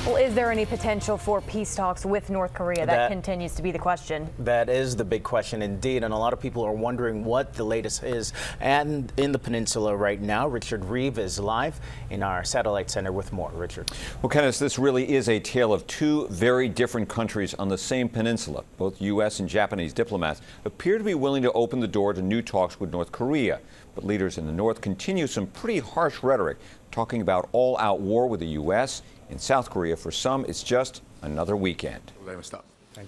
Well, is there any potential for peace talks with North Korea? That continues to be the question. That is the big question indeed, and a lot of people are wondering what the latest is. And in the peninsula right now, Richard Reeve is live in our satellite center with more. Richard. Well, Kenneth, this really is a tale of two very different countries on the same peninsula. Both U.S. and Japanese diplomats appear to be willing to open the door to new talks with North Korea. But leaders in the North continue some pretty harsh rhetoric, talking about all-out war with the U.S. In South Korea, for some, it's just another weekend.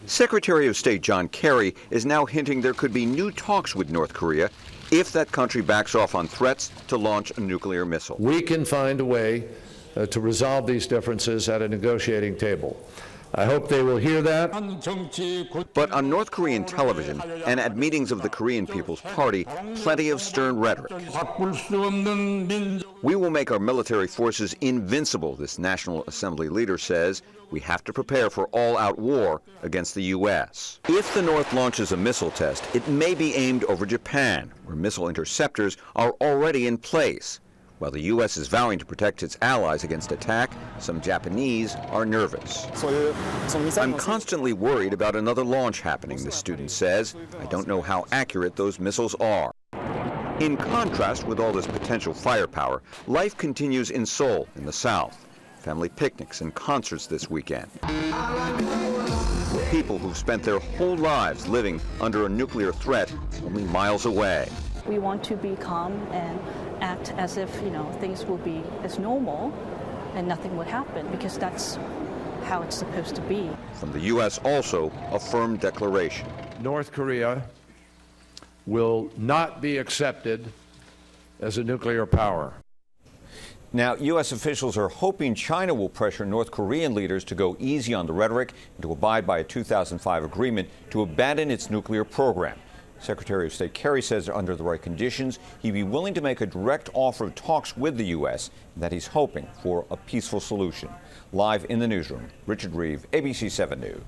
Secretary of State John Kerry is now hinting there could be new talks with North Korea if that country backs off on threats to launch a nuclear missile. We can find a way to resolve these differences at a negotiating table. I hope they will hear that. But on North Korean television and at meetings of the Korean People's Party, plenty of stern rhetoric. We will make our military forces invincible, this National Assembly leader says. We have to prepare for all-out war against the U.S. If the North launches a missile test, it may be aimed over Japan, where missile interceptors are already in place. While the U.S. is vowing to protect its allies against attack, some Japanese are nervous. I'm constantly worried about another launch happening, this student says. I don't know how accurate those missiles are. In contrast with all this potential firepower, life continues in Seoul, in the south. Family picnics and concerts this weekend. People who've spent their whole lives living under a nuclear threat only miles away. We want to be calm and act as if, things will be as normal and nothing would happen, because that's how it's supposed to be. From the U.S. also, a firm declaration. North Korea will not be accepted as a nuclear power. Now, U.S. officials are hoping China will pressure North Korean leaders to go easy on the rhetoric and to abide by a 2005 agreement to abandon its nuclear program. Secretary of State Kerry says that under the right conditions, he'd be willing to make a direct offer of talks with the U.S. and that he's hoping for a peaceful solution. Live in the newsroom, Richard Reeve, ABC 7 News.